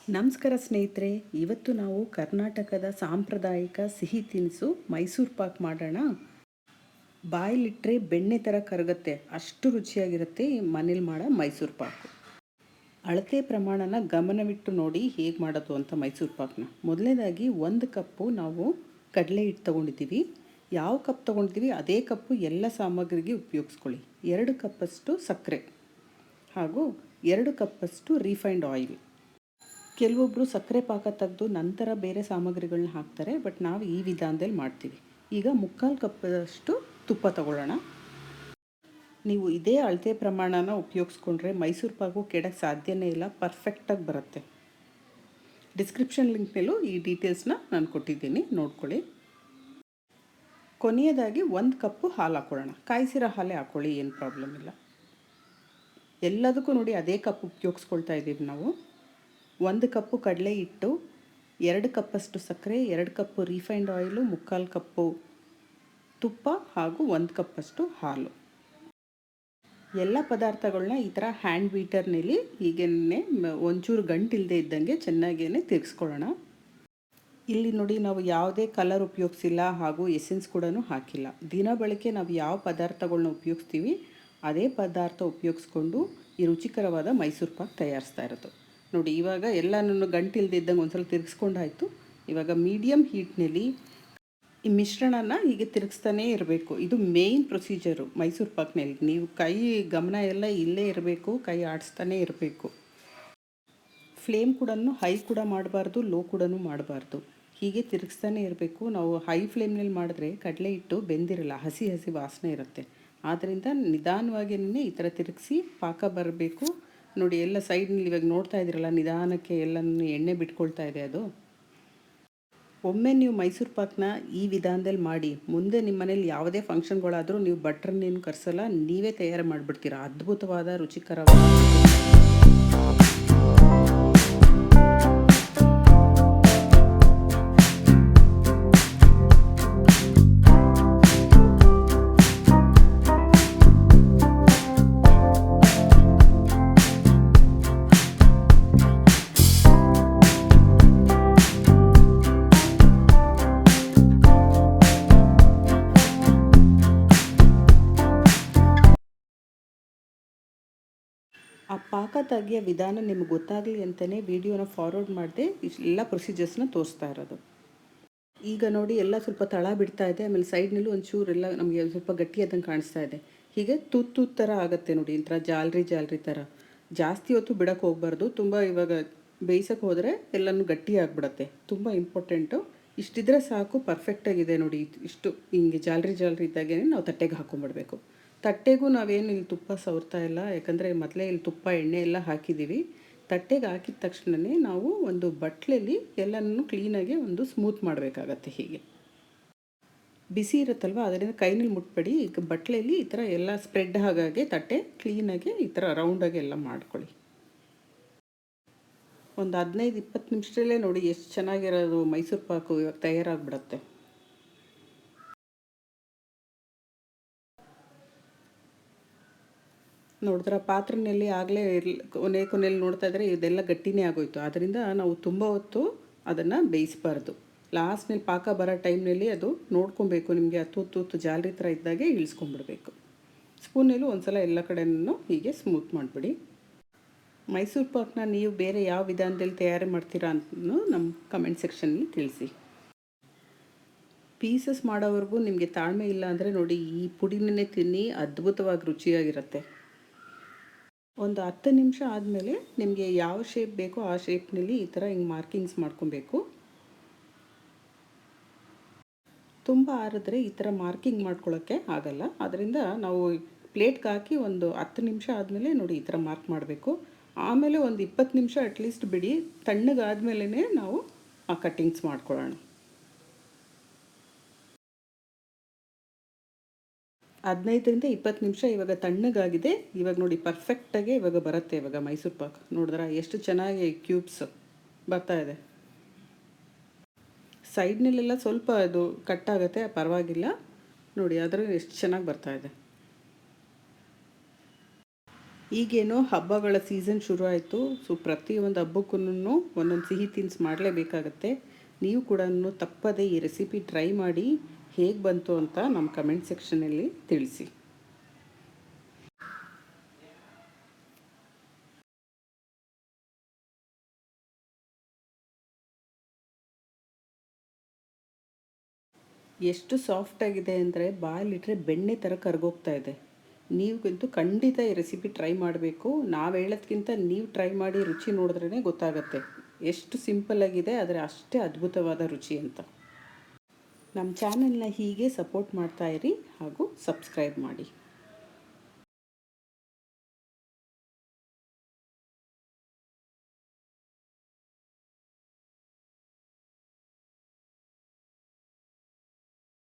ನಮಸ್ಕಾರ ಸ್ನೇಹಿತರೆ, ಇವತ್ತು ನಾವು ಕರ್ನಾಟಕದ ಸಾಂಪ್ರದಾಯಿಕ ಸಿಹಿ ತಿನಿಸು ಮೈಸೂರು ಪಾಕ್ ಮಾಡೋಣ. ಬಾಯಲ್ಲಿಟ್ಟರೆ ಬೆಣ್ಣೆ ಥರ ಕರಗುತ್ತೆ, ಅಷ್ಟು ರುಚಿಯಾಗಿರುತ್ತೆ ಈ ಮನೇಲಿ ಮಾಡೋ ಮೈಸೂರು ಪಾಕು. ಅಳತೆ ಪ್ರಮಾಣನ ಗಮನವಿಟ್ಟು ನೋಡಿ ಹೇಗೆ ಮಾಡೋದು ಅಂತ ಮೈಸೂರು ಪಾಕನ್ನ. ಮೊದಲನೇದಾಗಿ 1 ಕಪ್ಪು ನಾವು ಕಡಲೆ ಹಿಟ್ಟು ತೊಗೊಂಡಿದ್ದೀವಿ. ಯಾವ ಕಪ್ ತೊಗೊಂಡಿದ್ದೀವಿ ಅದೇ ಕಪ್ಪು ಎಲ್ಲ ಸಾಮಗ್ರಿಗೆ ಉಪಯೋಗಿಸ್ಕೊಳ್ಳಿ. 2 ಕಪ್ಪಷ್ಟು ಸಕ್ಕರೆ ಹಾಗೂ 2 ಕಪ್ಪಷ್ಟು ರೀಫೈಂಡ್ ಆಯಿಲ್. ಕೆಲವೊಬ್ಬರು ಸಕ್ಕರೆ ಪಾಕ ತೆಗೆದು ನಂತರ ಬೇರೆ ಸಾಮಗ್ರಿಗಳನ್ನ ಹಾಕ್ತಾರೆ, ಬಟ್ ನಾವು ಈ ವಿಧಾನದಲ್ಲಿ ಮಾಡ್ತೀವಿ. ಈಗ 3/4 ಕಪ್ಪಷ್ಟು ತುಪ್ಪ ತಗೊಳ್ಳೋಣ. ನೀವು ಇದೇ ಅಳತೆ ಪ್ರಮಾಣನ ಉಪಯೋಗಿಸ್ಕೊಂಡ್ರೆ ಮೈಸೂರು ಪಾಕು ಕೆಡಕ್ಕೆ ಸಾಧ್ಯನೇ ಇಲ್ಲ, ಪರ್ಫೆಕ್ಟಾಗಿ ಬರುತ್ತೆ. ಡಿಸ್ಕ್ರಿಪ್ಷನ್ ಲಿಂಕ್ನಲ್ಲೂ ಈ ಡೀಟೇಲ್ಸ್ನ ನಾನು ಕೊಟ್ಟಿದ್ದೀನಿ, ನೋಡ್ಕೊಳ್ಳಿ. ಕೊನೆಯದಾಗಿ 1 ಕಪ್ಪು ಹಾಲು ಹಾಕ್ಕೊಳ್ಳೋಣ. ಕಾಯಿಸಿರೋ ಹಾಲೇ ಹಾಕ್ಕೊಳ್ಳಿ, ಏನು ಪ್ರಾಬ್ಲಮ್ ಇಲ್ಲ. ಎಲ್ಲದಕ್ಕೂ ನೋಡಿ ಅದೇ ಕಪ್ ಉಪಯೋಗಿಸ್ಕೊಳ್ತಾ ಇದ್ದೀವಿ ನಾವು. 1 ಕಪ್ಪು ಕಡಲೆ ಹಿಟ್ಟು, 2 ಕಪ್ಪಷ್ಟು ಸಕ್ಕರೆ, 2 ಕಪ್ಪು ರೀಫೈಂಡ್ ಆಯಿಲು, 3/4 ಕಪ್ಪು ತುಪ್ಪ ಹಾಗೂ 1 ಕಪ್ಪಷ್ಟು ಹಾಲು. ಎಲ್ಲ ಪದಾರ್ಥಗಳನ್ನ ಈ ಥರ ಹ್ಯಾಂಡ್ ಬೀಟರ್ನಲ್ಲಿ ಹೀಗೇ ಒಂಚೂರು ಗಂಟಿಲ್ಲದೆ ಇದ್ದಂಗೆ ಚೆನ್ನಾಗೇ ತಿರ್ಗಿಸ್ಕೊಳ್ಳೋಣ. ಇಲ್ಲಿ ನೋಡಿ ನಾವು ಯಾವುದೇ ಕಲರ್ ಉಪಯೋಗಿಸಿಲ್ಲ ಹಾಗೂ ಎಸೆನ್ಸ್ ಕೂಡ ಹಾಕಿಲ್ಲ. ದಿನ ಬಳಕೆ ನಾವು ಯಾವ ಪದಾರ್ಥಗಳನ್ನ ಉಪಯೋಗಿಸ್ತೀವಿ ಅದೇ ಪದಾರ್ಥ ಉಪಯೋಗಿಸ್ಕೊಂಡು ಈ ರುಚಿಕರವಾದ ಮೈಸೂರು ಪಾಕ್ ತಯಾರಿಸ್ತಾ ಇರೋದು. ನೋಡಿ ಇವಾಗ ಎಲ್ಲನೂ ಗಂಟಿಲ್ದಿದ್ದಂಗೆ ಒಂದ್ಸಲ ತಿರ್ಗಿಸ್ಕೊಂಡಾಯಿತು. ಇವಾಗ ಮೀಡಿಯಮ್ ಹೀಟ್ನಲ್ಲಿ ಈ ಮಿಶ್ರಣನ ಹೀಗೆ ತಿರುಗಿಸ್ತಾನೇ ಇರಬೇಕು. ಇದು ಮೇಯ್ನ್ ಪ್ರೊಸೀಜರು ಮೈಸೂರು ಪಾಕ್ನಲ್ಲಿ. ನೀವು ಕೈ ಗಮನ ಎಲ್ಲ ಇಲ್ಲೇ ಇರಬೇಕು, ಕೈ ಆಡಿಸ್ತಾನೇ ಇರಬೇಕು. ಫ್ಲೇಮ್ ಕೂಡ ಹೈ ಕೂಡ ಮಾಡಬಾರ್ದು, ಲೋ ಕೂಡ ಮಾಡಬಾರ್ದು. ಹೀಗೆ ತಿರುಗಿಸ್ತಾನೇ ಇರಬೇಕು. ನಾವು ಹೈ ಫ್ಲೇಮ್ನಲ್ಲಿ ಮಾಡಿದ್ರೆ ಕಡಲೆ ಹಿಟ್ಟು ಬೆಂದಿರಲ್ಲ, ಹಸಿ ಹಸಿ ವಾಸನೆ ಇರುತ್ತೆ. ಆದ್ದರಿಂದ ನಿಧಾನವಾಗಿಯೇ ಈ ಥರ ತಿರುಗಿಸಿ ಪಾಕ ಬರಬೇಕು. ನೋಡಿ ಎಲ್ಲ ಸೈಡ್ನಲ್ಲಿ ಇವಾಗ ನೋಡ್ತಾ ಇದ್ದೀರಲ್ಲ, ನಿಧಾನಕ್ಕೆ ಎಲ್ಲನೂ ಎಣ್ಣೆ ಬಿಟ್ಕೊಳ್ತಾ ಇದೆ ಅದು. ಒಮ್ಮೆ ನೀವು ಮೈಸೂರು ಪಾಕನ್ನ ಈ ವಿಧಾನದಲ್ಲಿ ಮಾಡಿ, ಮುಂದೆ ನಿಮ್ಮ ಮನೇಲಿ ಯಾವುದೇ ಫಂಕ್ಷನ್ಗಳಾದರೂ ನೀವು ಭಟ್ರನ್ನೇನು ಕರೆಸಲ್ಲ, ನೀವೇ ತಯಾರು ಮಾಡಿಬಿಡ್ತೀರಾ. ಅದ್ಭುತವಾದ ರುಚಿಕರವಾದ ಆ ಪಾಕ ತೆಗಿಯೋ ವಿಧಾನ ನಿಮ್ಗೆ ಗೊತ್ತಾಗಲಿ ಅಂತಲೇ ವಿಡಿಯೋನ ಫಾರ್ವರ್ಡ್ ಮಾಡಿದೆ ಎಲ್ಲ ಪ್ರೊಸೀಜರ್ಸ್ನ ತೋರಿಸ್ತಾ ಇರೋದು. ಈಗ ನೋಡಿ ಎಲ್ಲ ಸ್ವಲ್ಪ ತಳ ಬಿಡ್ತಾ ಇದೆ, ಆಮೇಲೆ ಸೈಡ್ನಲ್ಲೂ ಒಂಚೂರೆಲ್ಲ ನಮಗೆ ಸ್ವಲ್ಪ ಗಟ್ಟಿಯಾದಂಗೆ ಕಾಣಿಸ್ತಾ ಇದೆ. ಹೀಗೆ ತೂತು ಥರ ಆಗುತ್ತೆ ನೋಡಿ, ಈ ಥರ ಜಾಲ್ರಿ ಥರ. ಜಾಸ್ತಿ ಹೊತ್ತು ಬಿಡೋಕ್ಕೆ ಹೋಗಬಾರ್ದು, ತುಂಬ ಇವಾಗ ಬೇಯಿಸೋಕ್ಕೆ ಹೋದರೆ ಎಲ್ಲನೂ ಗಟ್ಟಿ ಆಗಿಬಿಡತ್ತೆ. ತುಂಬ ಇಂಪಾರ್ಟೆಂಟು. ಇಷ್ಟಿದ್ರೆ ಸಾಕು, ಪರ್ಫೆಕ್ಟಾಗಿದೆ ನೋಡಿ. ಇಷ್ಟು ಹಿಂಗೆ ಜಾಲ್ರಿ ಇದ್ದಾಗೇ ನಾವು ತಟ್ಟೆಗೆ ಹಾಕ್ಕೊಂಬಿಡ್ಬೇಕು. ತಟ್ಟೆಗೂ ನಾವೇನು ಇಲ್ಲಿ ತುಪ್ಪ ಸವರ್ತಾ ಇಲ್ಲ, ಯಾಕಂದರೆ ಮೊದಲೇ ಇಲ್ಲಿ ತುಪ್ಪ ಎಣ್ಣೆ ಎಲ್ಲ ಹಾಕಿದ್ದೀವಿ. ತಟ್ಟೆಗೆ ಹಾಕಿದ ತಕ್ಷಣವೇ ನಾವು ಒಂದು ಬಟ್ಲಲ್ಲಿ ಎಲ್ಲನೂ ಕ್ಲೀನಾಗಿ ಒಂದು ಸ್ಮೂತ್ ಮಾಡಬೇಕಾಗತ್ತೆ. ಹೀಗೆ ಬಿಸಿ ಇರುತ್ತಲ್ವ, ಅದರಿಂದ ಕೈನಲ್ಲಿ ಮುಟ್ಬೇಡಿ. ಈಗ ಬಟ್ಲಲ್ಲಿ ಈ ಥರ ಎಲ್ಲ ಸ್ಪ್ರೆಡ್ ಹಾಗಾಗಿ ತಟ್ಟೆ ಕ್ಲೀನಾಗಿ ಈ ಥರ ರೌಂಡಾಗಿ ಎಲ್ಲ ಮಾಡ್ಕೊಳ್ಳಿ. ಒಂದು 15-20 ನಿಮಿಷದಲ್ಲೇ ನೋಡಿ ಎಷ್ಟು ಚೆನ್ನಾಗಿರೋದು ಮೈಸೂರು ಪಾಕು ಇವಾಗ ತಯಾರಾಗಿಬಿಡತ್ತೆ. ನೋಡಿದ್ರೆ ಪಾತ್ರೆಯಲ್ಲಿ ಆಗಲೇ ಕೊನೆಯಲ್ಲಿ ನೋಡ್ತಾ ಇದ್ದರೆ ಇದೆಲ್ಲ ಗಟ್ಟಿನೇ ಆಗೋಯ್ತು. ಆದ್ದರಿಂದ ನಾವು ತುಂಬ ಹೊತ್ತು ಅದನ್ನು ಬೇಯಿಸಬಾರ್ದು. ಲಾಸ್ಟ್ನಲ್ಲಿ ಪಾಕ ಬರೋ ಟೈಮ್ನಲ್ಲಿ ಅದು ನೋಡ್ಕೊಬೇಕು. ನಿಮಗೆ ಆ ತೂತು ಜಾಲರಿ ಥರ ಇದ್ದಾಗೆ ಇಳಿಸ್ಕೊಂಡ್ಬಿಡ್ಬೇಕು. ಸ್ಪೂನಲ್ಲೂ ಒಂದು ಸಲ ಎಲ್ಲ ಕಡೆಯೂ ಹೀಗೆ ಸ್ಮೂತ್ ಮಾಡಿಬಿಡಿ. ಮೈಸೂರು ಪಾಕನ್ನ ನೀವು ಬೇರೆ ಯಾವ ವಿಧಾನದಲ್ಲಿ ತಯಾರು ಮಾಡ್ತೀರಾ ಅಂತ ನಮ್ಮ ಕಮೆಂಟ್ ಸೆಕ್ಷನ್ನಲ್ಲಿ ತಿಳಿಸಿ. ಪೀಸಸ್ ಮಾಡೋವರೆಗೂ ನಿಮಗೆ ತಾಳ್ಮೆ ಇಲ್ಲ ಅಂದರೆ ನೋಡಿ ಈ ಪುಡಿನೇ ತಿನ್ನಿ, ಅದ್ಭುತವಾಗಿ ರುಚಿಯಾಗಿರುತ್ತೆ. ಒಂದು 10 ನಿಮಿಷ ಆದಮೇಲೆ ನಿಮಗೆ ಯಾವ ಶೇಪ್ ಬೇಕೋ ಆ ಶೇಪ್ನಲ್ಲಿ ಈ ಥರ ಹಿಂಗೆ ಮಾರ್ಕಿಂಗ್ಸ್ ಮಾಡ್ಕೊಬೇಕು. ತುಂಬ ಆರಿದ್ರೆ ಈ ಥರ ಮಾರ್ಕಿಂಗ್ ಮಾಡ್ಕೊಳ್ಳೋಕ್ಕೆ ಆಗಲ್ಲ. ಅದರಿಂದ ನಾವು ಪ್ಲೇಟ್ಗೆ ಹಾಕಿ ಒಂದು 10 ನಿಮಿಷ ಆದಮೇಲೆ ನೋಡಿ ಈ ಥರ ಮಾರ್ಕ್ ಮಾಡಬೇಕು. ಆಮೇಲೆ ಒಂದು 20 ನಿಮಿಷ ಅಟ್ಲೀಸ್ಟ್ ಬಿಡಿ, ತಣ್ಣಗಾದ್ಮೇಲೆ ನಾವು ಆ ಕಟ್ಟಿಂಗ್ಸ್ ಮಾಡ್ಕೊಳ್ಳೋಣ. 15-20 ನಿಮಿಷ ಇವಾಗ ತಣ್ಣಗಾಗಿದೆ. ಇವಾಗ ನೋಡಿ ಪರ್ಫೆಕ್ಟಾಗಿ ಇವಾಗ ಬರುತ್ತೆ. ಇವಾಗ ಮೈಸೂರು ಪಾಕ್ ನೋಡಿದ್ರೆ ಎಷ್ಟು ಚೆನ್ನಾಗಿ ಕ್ಯೂಬ್ಸ್ ಬರ್ತಾ ಇದೆ. ಸೈಡ್ನಲ್ಲೆಲ್ಲ ಸ್ವಲ್ಪ ಅದು ಕಟ್ಟಾಗುತ್ತೆ, ಪರವಾಗಿಲ್ಲ. ನೋಡಿ ಆದರೆ ಎಷ್ಟು ಚೆನ್ನಾಗಿ ಬರ್ತಾ ಇದೆ. ಈಗೇನೋ ಹಬ್ಬಗಳ ಸೀಸನ್ ಶುರು ಆಯಿತು. ಸೊ ಪ್ರತಿಯೊಂದು ಹಬ್ಬಕ್ಕೂ ಒಂದೊಂದು ಸಿಹಿ ತಿನಿಸು ಮಾಡಲೇಬೇಕಾಗತ್ತೆ. ನೀವು ಕೂಡ ತಪ್ಪದೇ ಈ ರೆಸಿಪಿ ಟ್ರೈ ಮಾಡಿ ಹೇಗೆ ಬಂತು ಅಂತ ನಮ್ಮ ಕಮೆಂಟ್ ಸೆಕ್ಷನಲ್ಲಿ ತಿಳಿಸಿ. ಎಷ್ಟು ಸಾಫ್ಟಾಗಿದೆ ಅಂದರೆ ಬಾಯಲ್ಲಿಟ್ಟರೆ ಬೆಣ್ಣೆ ಥರ ಕರಗೋಗ್ತಾ ಇದೆ. ನೀವಂತೂ ಖಂಡಿತ ಈ ರೆಸಿಪಿ ಟ್ರೈ ಮಾಡಬೇಕು. ನಾವು ಹೇಳೋದ್ಕಿಂತ ನೀವು ಟ್ರೈ ಮಾಡಿ ರುಚಿ ನೋಡಿದ್ರೇ ಗೊತ್ತಾಗುತ್ತೆ ಎಷ್ಟು ಸಿಂಪಲ್ಲಾಗಿದೆ, ಆದರೆ ಅಷ್ಟೇ ಅದ್ಭುತವಾದ ರುಚಿ ಅಂತ. ನಮ್ಮ ಚಾನೆಲ್ನ ಹೀಗೆ ಸಪೋರ್ಟ್ ಮಾಡ್ತಾಯಿರಿ ಹಾಗೂ ಸಬ್ಸ್ಕ್ರೈಬ್ ಮಾಡಿ.